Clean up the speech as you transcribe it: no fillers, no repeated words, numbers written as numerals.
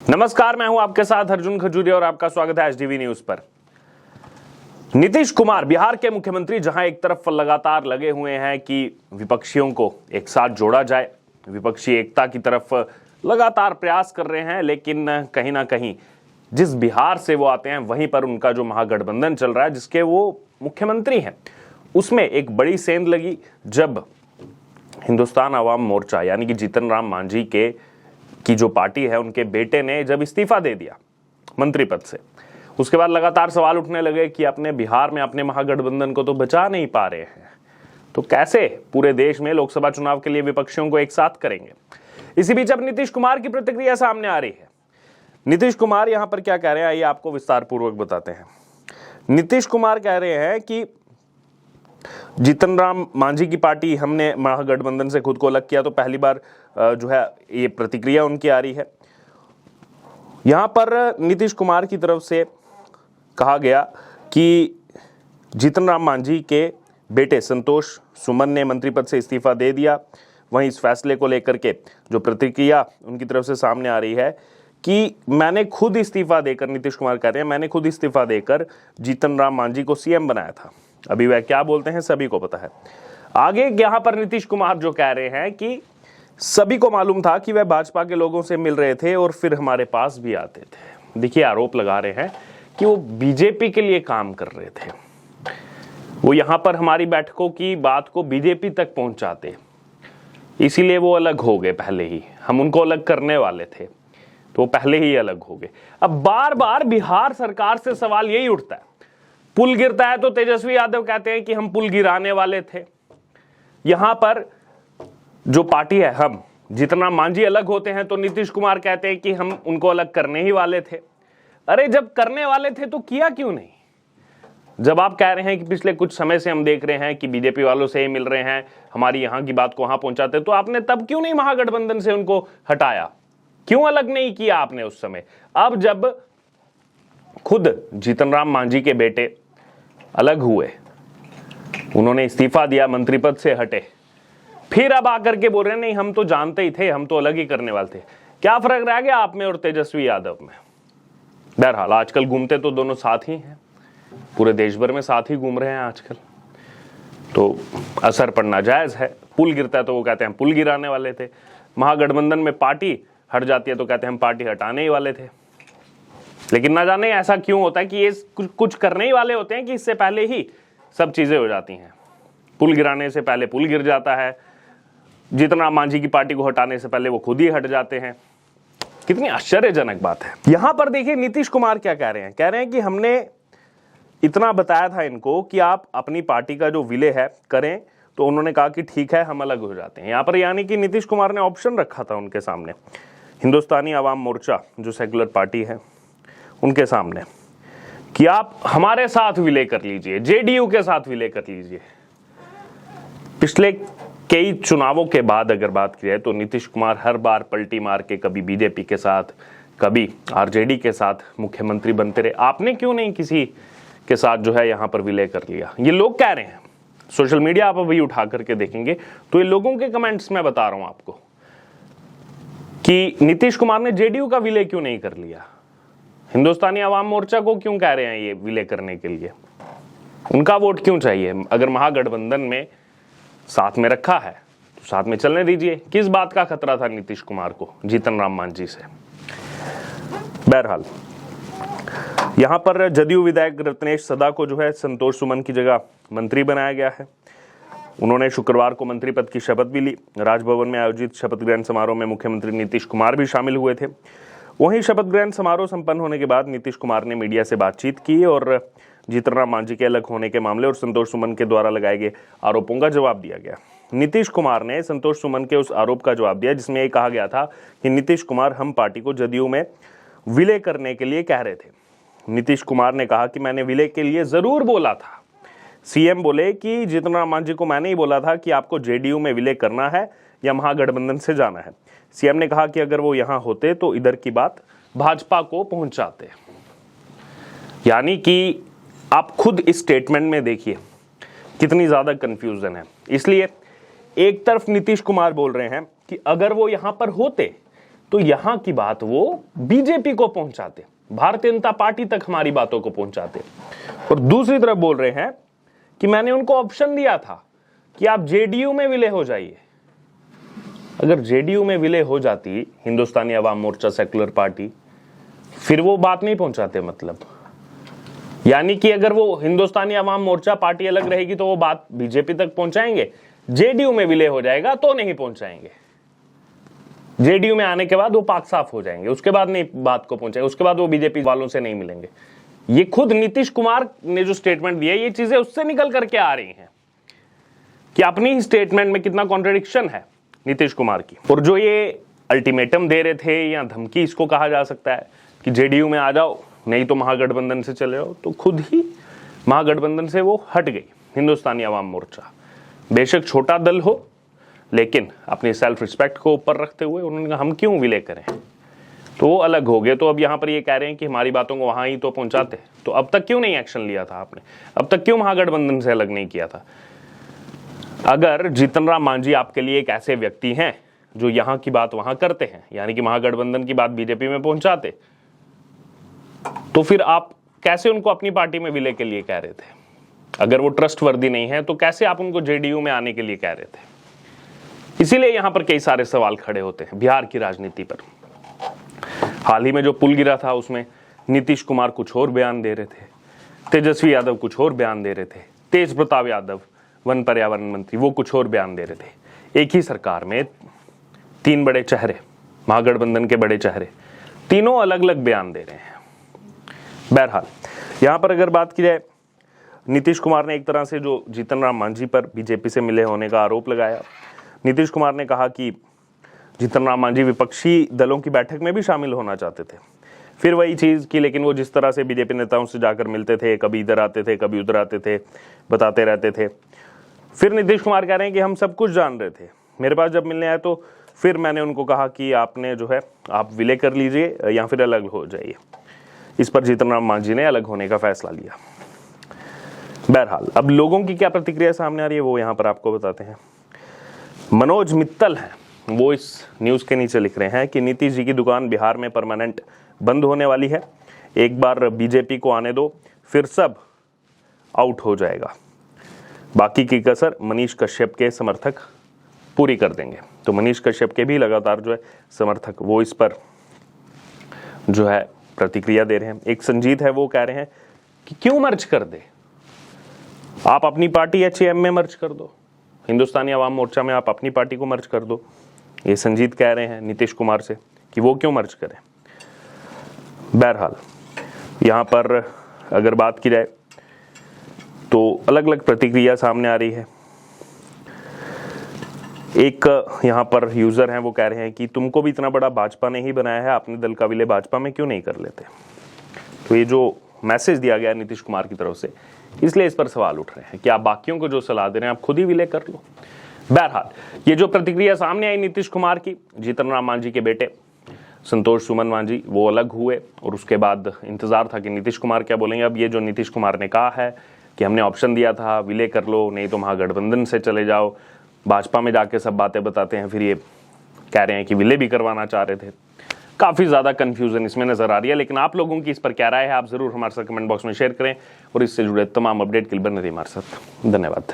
नमस्कार, मैं हूं आपके साथ अर्जुन खजूरिया और आपका स्वागत है एचडीवी न्यूज पर। नीतीश कुमार बिहार के मुख्यमंत्री जहां एक तरफ लगातार लगे हुए हैं कि विपक्षियों को एक साथ जोड़ा जाए, विपक्षी एकता की तरफ लगातार प्रयास कर रहे हैं, लेकिन कहीं ना कहीं जिस बिहार से वो आते हैं वहीं पर उनका जो महागठबंधन चल रहा है जिसके वो मुख्यमंत्री हैं, उसमें एक बड़ी सेंध लगी जब हिंदुस्तान अवाम मोर्चा यानी कि जीतन राम मांझी की जो पार्टी है उनके बेटे ने जब इस्तीफा दे दिया मंत्री पद से। उसके बाद लगातार सवाल उठने लगे कि अपने बिहार में अपने महागठबंधन को तो बचा नहीं पा रहे हैं, तो कैसे पूरे देश में लोकसभा चुनाव के लिए विपक्षियों को एक साथ करेंगे। इसी बीच अब नीतीश कुमार की प्रतिक्रिया सामने आ रही है। नीतीश कुमार यहां पर क्या कह रहे हैं, आइए आपको विस्तार पूर्वक बताते हैं। नीतीश कुमार कह रहे हैं कि जीतन राम मांझी की पार्टी हमने महागठबंधन से खुद को अलग किया, तो पहली बार जो है ये प्रतिक्रिया उनकी आ रही है। यहां पर नीतीश कुमार की तरफ से कहा गया कि जीतन राम मांझी के बेटे संतोष सुमन ने मंत्री पद से इस्तीफा दे दिया। वहीं इस फैसले को लेकर के जो प्रतिक्रिया उनकी तरफ से सामने आ रही है कि मैंने खुद इस्तीफा देकर, नीतीश कुमार कह रहे हैं, मैंने खुद इस्तीफा देकर जीतन राम मांझी को सीएम बनाया था। अभी वह क्या बोलते हैं सभी को पता है। आगे यहां पर नीतीश कुमार जो कह रहे हैं कि सभी को मालूम था कि वह भाजपा के लोगों से मिल रहे थे और फिर हमारे पास भी आते थे। देखिए, आरोप लगा रहे हैं कि वो बीजेपी के लिए काम कर रहे थे, वो यहां पर हमारी बैठकों की बात को बीजेपी तक पहुंचाते, इसीलिए वो अलग हो गए। पहले ही हम उनको अलग करने वाले थे तो वो पहले ही अलग हो गए। अब बार बार बिहार सरकार से सवाल यही उठता है, पुल गिरता है तो तेजस्वी यादव कहते हैं कि हम पुल गिराने वाले थे। यहां पर जो पार्टी है, हम जीतन राम मांझी अलग होते हैं तो नीतीश कुमार कहते हैं कि हम उनको अलग करने ही वाले थे। अरे जब करने वाले थे तो किया क्यों नहीं? जब आप कह रहे हैं कि पिछले कुछ समय से हम देख रहे हैं कि बीजेपी वालों से ही मिल रहे हैं, हमारी यहां की बात को वहां पहुंचाते, तो आपने तब क्यों नहीं महागठबंधन से उनको हटाया? क्यों अलग नहीं किया आपने उस समय? अब जब खुद जीतन राम मांझी के बेटे अलग हुए, उन्होंने इस्तीफा दिया, मंत्री पद से हटे, फिर अब आकर के बोल रहे हैं नहीं हम तो जानते ही थे, हम तो अलग ही करने वाले थे। क्या फर्क रह गया आप में और तेजस्वी यादव में? बहरहाल आजकल घूमते तो दोनों साथ ही हैं, पूरे देश भर में साथ ही घूम रहे हैं आजकल, तो असर पड़ना जायज है। पुल गिरता है तो वो कहते हैं पुल गिराने वाले थे, महागठबंधन में पार्टी हट जाती है तो कहते हैं हम पार्टी हटाने ही वाले थे। लेकिन ना जाने ऐसा क्यों होता है कि ये कुछ करने ही वाले होते हैं कि इससे पहले ही सब चीजें हो जाती हैं। पुल गिराने से पहले पुल गिर जाता है, जीतन राम मांझी की पार्टी को हटाने से पहले वो खुद ही हट जाते हैं। कितनी आश्चर्यजनक बात है। यहां पर देखिए नीतीश कुमार क्या कह रहे हैं, कह रहे हैं कि हमने इतना बताया था इनको कि आप अपनी पार्टी का जो विलय है करें, तो उन्होंने कहा कि ठीक है हम अलग हो जाते हैं। यहां पर यानी कि नीतीश कुमार ने ऑप्शन रखा था उनके सामने, हिंदुस्तानी अवाम मोर्चा जो सेक्युलर पार्टी है उनके सामने, कि आप हमारे साथ विलय कर लीजिए, जेडीयू के साथ विलय कर लीजिए। पिछले कई चुनावों के बाद अगर बात की जाए तो नीतीश कुमार हर बार पलटी मार के कभी बीजेपी के साथ, कभी आरजेडी के साथ मुख्यमंत्री बनते रहे। आपने क्यों नहीं किसी के साथ जो है यहां पर विलय कर लिया? ये लोग कह रहे हैं, सोशल मीडिया आप अभी उठा करके देखेंगे तो ये लोगों के कमेंट्स में बता रहा हूं आपको कि नीतीश कुमार ने जेडीयू का विलय क्यों नहीं कर लिया, हिंदुस्तानी अवाम मोर्चा को क्यों कह रहे हैं ये विलय करने के लिए, उनका वोट क्यों चाहिए? अगर महागठबंधन में साथ में रखा है तो साथ में चलने दीजिए। किस बात का खतरा था नीतीश कुमार को जीतन राम मांझी से? बहरहाल यहां पर जदयू विधायक रत्नेश सदा को जो है संतोष सुमन की जगह मंत्री बनाया गया है। उन्होंने शुक्रवार को मंत्री पद की शपथ भी ली। राजभवन में आयोजित शपथ ग्रहण समारोह में मुख्यमंत्री नीतीश कुमार भी शामिल हुए थे। वहीं शपथ ग्रहण समारोह संपन्न होने के बाद नीतीश कुमार ने मीडिया से बातचीत की और जीतन राम मांझी के अलग होने के मामले और संतोष सुमन के द्वारा लगाए गए आरोपों का जवाब दिया गया। नीतीश कुमार ने संतोष सुमन के उस आरोप का जवाब दिया जिसमें यह कहा गया था कि नीतीश कुमार हम पार्टी को जदयू में विलय करने के लिए कह रहे थे। नीतीश कुमार ने कहा कि मैंने विलय के लिए जरूर बोला था। सीएम बोले कि जीतन राम मांझी को मैंने ही बोला था कि आपको जेडीयू में विलय करना है या महागठबंधन से जाना है। सीएम ने कहा कि अगर वो यहां होते तो इधर की बात भाजपा को पहुंचाते। यानी कि आप खुद इस स्टेटमेंट में देखिए कितनी ज्यादा कंफ्यूजन है। इसलिए एक तरफ नीतीश कुमार बोल रहे हैं कि अगर वो यहां पर होते तो यहां की बात वो बीजेपी को पहुंचाते, भारतीय जनता पार्टी तक हमारी बातों को पहुंचाते। और दूसरी तरफ बोल रहे हैं कि मैंने उनको ऑप्शन दिया था कि आप जेडीयू में विलय हो जाइए। अगर जेडीयू में विलय हो जाती हिंदुस्तानी अवाम मोर्चा सेकुलर पार्टी, फिर वो बात नहीं पहुंचाते। मतलब यानी कि अगर वो हिंदुस्तानी अवाम मोर्चा पार्टी अलग रहेगी तो वो बात बीजेपी तक पहुंचाएंगे, जेडीयू में विलय हो जाएगा तो नहीं पहुंचाएंगे। जेडीयू में आने के बाद वो पाक साफ हो जाएंगे, उसके बाद नहीं बात को पहुंचाएंगे, उसके बाद वो बीजेपी वालों से नहीं मिलेंगे। ये खुद नीतीश कुमार ने जो स्टेटमेंट दिया, ये चीजें उससे निकल करके आ रही हैं कि अपनी ही स्टेटमेंट में कितना कॉन्ट्रडिक्शन है नीतीश कुमार की। और जो ये अल्टीमेटम दे रहे थे या धमकी इसको कहा जा सकता है कि जेडीयू में आ जाओ नहीं तो महागठबंधन से चले जाओ, तो खुद ही महागठबंधन से वो हट गई हिंदुस्तानी अवाम मोर्चा। बेशक छोटा दल हो, लेकिन अपनी सेल्फ रिस्पेक्ट को ऊपर रखते हुए उन्होंने कहा हम क्यों विलय करें, तो वो अलग हो गए। तो अब यहां पर ये कह रहे हैं कि हमारी बातों को वहां ही तो पहुंचाते, तो अब तक क्यों नहीं एक्शन लिया था आपने, अब तक क्यों महागठबंधन से अलग नहीं किया था। अगर जीतन राम मांझी आपके लिए एक ऐसे व्यक्ति हैं जो यहां की बात वहां करते हैं, यानी कि महागठबंधन की बात बीजेपी में पहुंचाते, तो फिर आप कैसे उनको अपनी पार्टी में विलय के लिए कह रहे थे। अगर वो ट्रस्टवर्दी नहीं है तो कैसे आप उनको जेडीयू में आने के लिए कह रहे थे। इसीलिए यहां पर कई सारे सवाल खड़े होते हैं बिहार की राजनीति पर। हाल ही में जो पुल गिरा था उसमें नीतीश कुमार कुछ और बयान दे रहे थे, तेजस्वी यादव कुछ और बयान दे रहे थे, तेज प्रताप यादव वन पर्यावरण मंत्री वो कुछ और बयान दे रहे थे। एक ही सरकार में तीन बड़े चेहरे, महागठबंधन के बड़े चेहरे, तीनों अलग अलग बयान दे रहे हैं। बहरहाल यहां पर अगर बात की जाए, नीतीश कुमार ने एक तरह से जो जीतन राम मांझी पर बीजेपी से मिले होने का आरोप लगाया। नीतीश कुमार ने कहा कि जीतन राम मांझी विपक्षी दलों की बैठक में भी शामिल होना चाहते थे। फिर वही चीज कि लेकिन वो जिस तरह से बीजेपी नेताओं से जाकर मिलते थे, कभी इधर आते थे कभी उधर आते थे, बताते रहते थे। फिर नीतीश कुमार कह रहे हैं कि हम सब कुछ जान रहे थे, मेरे पास जब मिलने आए तो फिर मैंने उनको कहा कि आपने जो है आप विलय कर लीजिए या फिर अलग हो जाइए। इस पर जीतन राम मांझी ने अलग होने का फैसला लिया। बहरहाल अब लोगों की क्या प्रतिक्रिया सामने आ रही है वो यहां पर आपको बताते हैं। मनोज मित्तल हैं, वो इस न्यूज के नीचे लिख रहे हैं कि नीतीश जी की दुकान बिहार में परमानेंट बंद होने वाली है, एक बार बीजेपी को आने दो फिर सब आउट हो जाएगा, बाकी की कसर मनीष कश्यप के समर्थक पूरी कर देंगे। तो मनीष कश्यप के भी लगातार जो है समर्थक वो इस पर जो है प्रतिक्रिया दे रहे हैं। एक संजीत है वो कह रहे हैं कि क्यों मर्ज कर दे, आप अपनी पार्टी HAM में मर्ज कर दो, हिंदुस्तानी अवाम मोर्चा में आप अपनी पार्टी को मर्ज कर दो। ये संजीत कह रहे हैं नीतीश कुमार से कि वो क्यों मर्ज करें। बहरहाल यहां पर अगर बात की जाए तो अलग अलग प्रतिक्रिया सामने आ रही है। एक यहां पर यूजर हैं वो कह रहे हैं कि तुमको भी इतना बड़ा भाजपा ने ही बनाया है, अपने दल का विलय भाजपा में क्यों नहीं कर लेते। तो ये जो मैसेज दिया गया नीतीश कुमार की तरफ से, इसलिए इस पर सवाल उठ रहे हैं कि आप बाकियों को जो सलाह दे रहे हैं आप खुद ही विलय कर लो। बहरहाल ये जो प्रतिक्रिया सामने आई नीतीश कुमार की, जीतन राम मांझी के बेटे संतोष सुमन मांझी वो अलग हुए और उसके बाद इंतजार था कि नीतीश कुमार क्या बोलेंगे। अब ये जो नीतीश कुमार ने कहा है कि हमने ऑप्शन दिया था विलय कर लो नहीं तो महागठबंधन से चले जाओ, भाजपा में जाके सब बातें बताते हैं, फिर ये कह रहे हैं कि विलय भी करवाना चाह रहे थे। काफी ज्यादा कंफ्यूजन इसमें नजर आ रही है। लेकिन आप लोगों की इस पर क्या राय है आप जरूर हमारे साथ कमेंट बॉक्स में शेयर करें और इससे जुड़े तमाम अपडेट के लिए बने रहिए हमारे साथ। धन्यवाद।